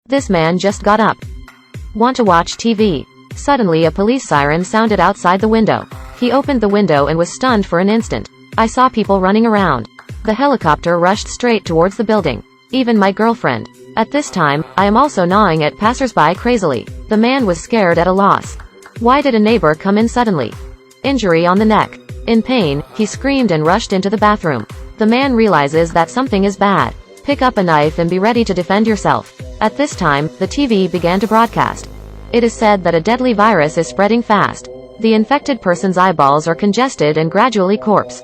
This man just got up. Want to watch TV? Suddenly a police siren sounded outside the window. He opened the window and was stunned for an instant. I saw people running around. The helicopter rushed straight towards the building. Even my girlfriend. At this time, I am also gnawing at passersby crazily. The man was scared at a loss. Why did a neighbor come in suddenly? Injury on the neck. In pain, he screamed and rushed into the bathroom. The man realizes that something is bad. Pick up a knife and be ready to defend yourself. At this time, the TV began to broadcast. It is said that a deadly virus is spreading fast. The infected person's eyeballs are congested and gradually corpse.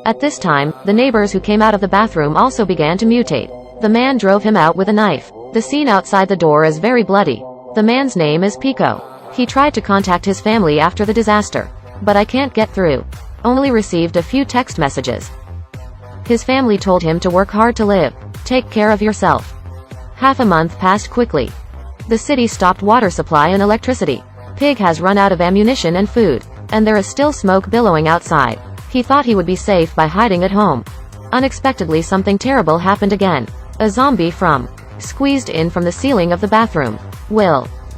At this time, the neighbors who came out of the bathroom also began to mutate. The man drove him out with a knife. The scene outside the door is very bloody. The man's name is Pico. He tried to contact his family after the disaster. But I can't get through. Only received a few text messages. His family told him to work hard to live. Take care of yourself. Half a month passed quickly. The city stopped water supply and electricity. Pig has run out of ammunition and food. And there is still smoke billowing outside. He thought he would be safe by hiding at home. Unexpectedly something terrible happened again. A zombie squeezed in from the ceiling of the bathroom.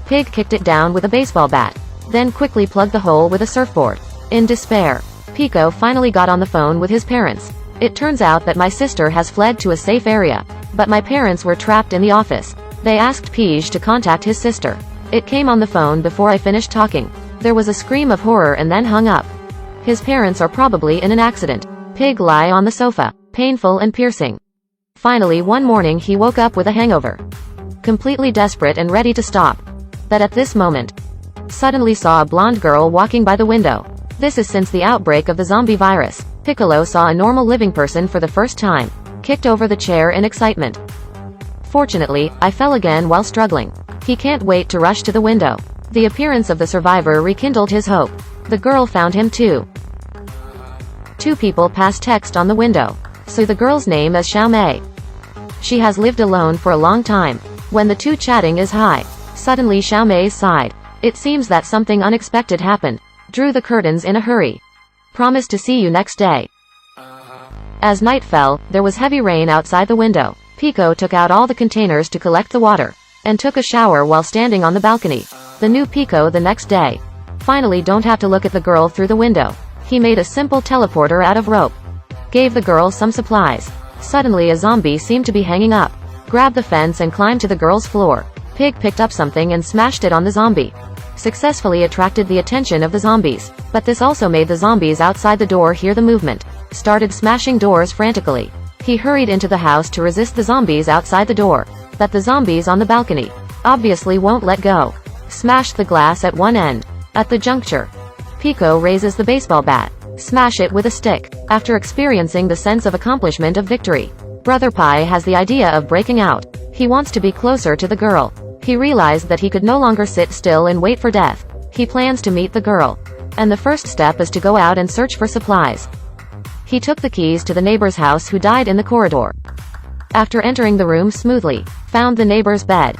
Pig kicked it down with a baseball bat. Then quickly plugged the hole with a surfboard. In despair, Pico finally got on the phone with his parents. It turns out that my sister has fled to a safe area. But my parents were trapped in the office. They asked Pige to contact his sister. It came on the phone before I finished talking. There was a scream of horror and then hung up. His parents are probably in an accident. Pig lie on the sofa. Painful and piercing. Finally one morning he woke up with a hangover. Completely desperate and ready to stop. But at this moment, suddenly saw a blonde girl walking by the window. This is since the outbreak of the zombie virus. Piccolo saw a normal living person for the first time. Kicked over the chair in excitement. Fortunately, I fell again while struggling. He can't wait to rush to the window. The appearance of the survivor rekindled his hope. The girl found him too. Two people passed text on the window. So the girl's name is Xiaomei. She has lived alone for a long time. When the two chatting is high. Suddenly Xiaomei sighed. It seems that something unexpected happened. Drew the curtains in a hurry. Promised to see you next day. As night fell, there was heavy rain outside the window. Pico took out all the containers to collect the water. And took a shower while standing on the balcony. The new Pico the next day. Finally don't have to look at the girl through the window. He made a simple teleporter out of rope. Gave the girl some supplies. Suddenly a zombie seemed to be hanging up. Grabbed the fence and climbed to the girl's floor. Pig picked up something and smashed it on the zombie. Successfully attracted the attention of the zombies. But this also made the zombies outside the door hear the movement. Started smashing doors frantically. He hurried into the house to resist the zombies outside the door. But the zombies on the balcony obviously won't let go. Smashed the glass at one end. At the juncture, Pico raises the baseball bat. Smash it with a stick. After experiencing the sense of accomplishment of victory, Brother Pi has the idea of breaking out. He wants to be closer to the girl. He realized that he could no longer sit still and wait for death. He plans to meet the girl. And the first step is to go out and search for supplies. He took the keys to the neighbor's house who died in the corridor. After entering the room smoothly, found the neighbor's bed.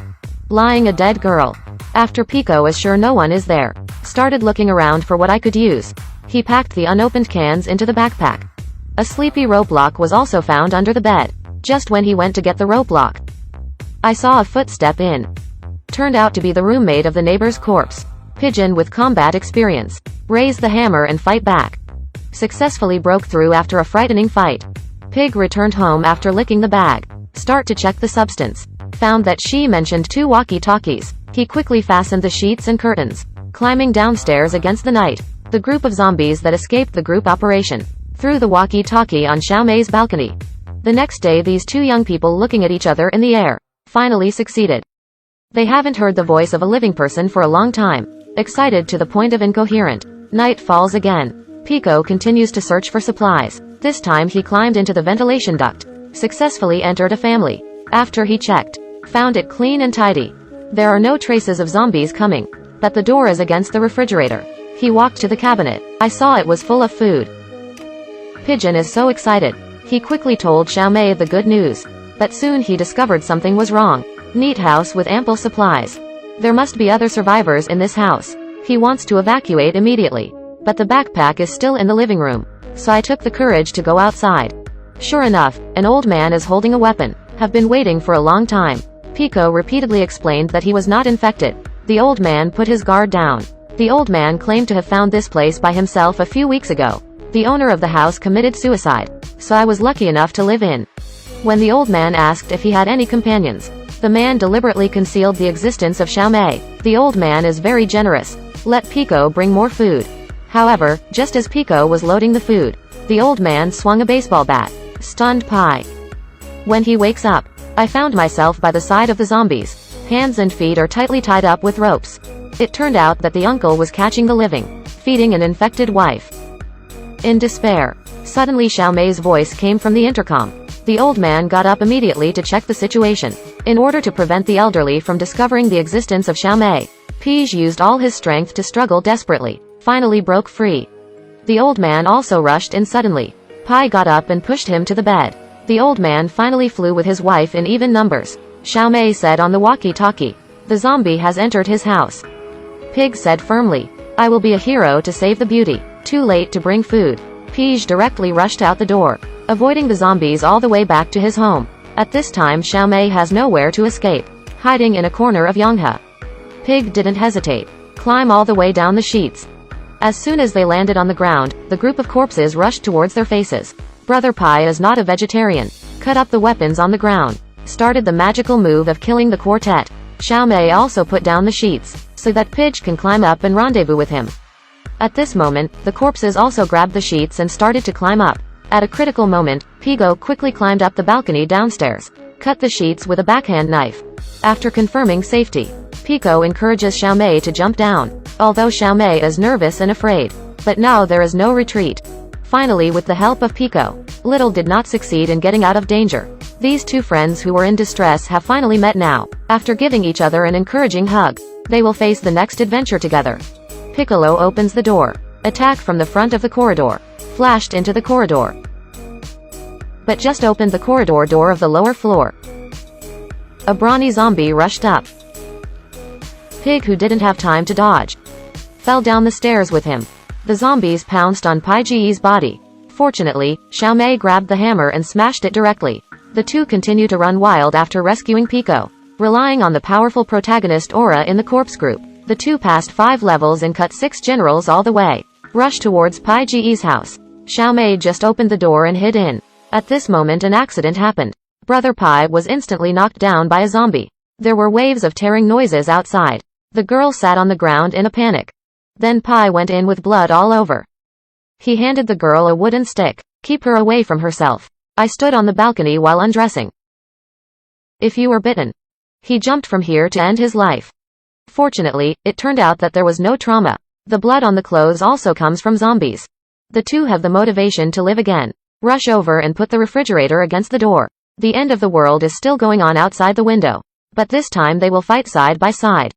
Lying a dead girl. After Pico is sure no one is there. Started looking around for what I could use. He packed the unopened cans into the backpack. A sleepy rope lock was also found under the bed. Just when he went to get the rope lock, I saw a footstep in. Turned out to be the roommate of the neighbor's corpse. Pigeon with combat experience. Raise the hammer and fight back. Successfully broke through after a frightening fight. Pig returned home after licking the bag. Start to check the substance. Found that she mentioned 2 walkie-talkies. He quickly fastened the sheets and curtains. Climbing downstairs against the night. The group of zombies that escaped the group operation. Threw the walkie-talkie on Xiaomei's balcony. The next day these 2 young people looking at each other in the air. Finally succeeded. They haven't heard the voice of a living person for a long time. Excited to the point of incoherent. Night falls again. Pico continues to search for supplies. This time he climbed into the ventilation duct. Successfully entered a family. After he checked, found it clean and tidy. There are no traces of zombies coming. But the door is against the refrigerator. He walked to the cabinet. I saw it was full of food. Pigeon is so excited. He quickly told Xiaomei the good news. But soon he discovered something was wrong. Neat house with ample supplies. There must be other survivors in this house. He wants to evacuate immediately. But the backpack is still in the living room. So I took the courage to go outside. Sure enough, an old man is holding a weapon. Have been waiting for a long time. Pico repeatedly explained that he was not infected. The old man put his guard down. The old man claimed to have found this place by himself a few weeks ago. The owner of the house committed suicide, so I was lucky enough to live in. When the old man asked if he had any companions, the man deliberately concealed the existence of Xiaomei. The old man is very generous. Let Pico bring more food. However, just as Pico was loading the food, the old man swung a baseball bat, stunned Pi. When he wakes up, I found myself by the side of the zombies. Hands and feet are tightly tied up with ropes. It turned out that the uncle was catching the living, feeding an infected wife. In despair, suddenly Xiaomei's voice came from the intercom. The old man got up immediately to check the situation. In order to prevent the elderly from discovering the existence of Xiaomei, Pige used all his strength to struggle desperately, finally broke free. The old man also rushed in suddenly. Pai got up and pushed him to the bed. The old man finally flew with his wife in even numbers. Xiaomei said on the walkie-talkie, "The zombie has entered his house." Pig said firmly, "I will be a hero to save the beauty." Too late to bring food. Pige directly rushed out the door, avoiding the zombies all the way back to his home. At this time Xiaomei has nowhere to escape, hiding in a corner of Yonghe. Pig didn't hesitate. Climb all the way down the sheets. As soon as they landed on the ground, the group of corpses rushed towards their faces. Brother Pai is not a vegetarian. Cut up the weapons on the ground. Started the magical move of killing the quartet. Xiaomei also put down the sheets, so that Pidge can climb up and rendezvous with him. At this moment, the corpses also grabbed the sheets and started to climb up. At a critical moment, Pigo quickly climbed up the balcony downstairs, cut the sheets with a backhand knife. After confirming safety, Pico encourages Xiaomei to jump down, although Xiaomei is nervous and afraid. But now there is no retreat. Finally, with the help of Pico, Little did not succeed in getting out of danger. These two friends who were in distress have finally met now. After giving each other an encouraging hug, they will face the next adventure together. Piccolo opens the door. Attack from the front of the corridor. Flashed into the corridor. But just opened the corridor door of the lower floor. A brawny zombie rushed up. Pig, who didn't have time to dodge, fell down the stairs with him. The zombies pounced on Pai Ji's body. Fortunately, Xiaomei grabbed the hammer and smashed it directly. The two continue to run wild after rescuing Pico. Relying on the powerful protagonist aura in the corpse group, the two passed 5 levels and cut 6 generals all the way. Rushed towards Pai Ji's house. Xiaomei just opened the door and hid in. At this moment an accident happened. Brother Pai was instantly knocked down by a zombie. There were waves of tearing noises outside. The girl sat on the ground in a panic. Then Pai went in with blood all over. He handed the girl a wooden stick. "Keep her away from herself." I stood on the balcony while undressing. "If you were bitten." He jumped from here to end his life. Fortunately, it turned out that there was no trauma. The blood on the clothes also comes from zombies. The two have the motivation to live again. Rush over and put the refrigerator against the door. The end of the world is still going on outside the window. But this time they will fight side by side.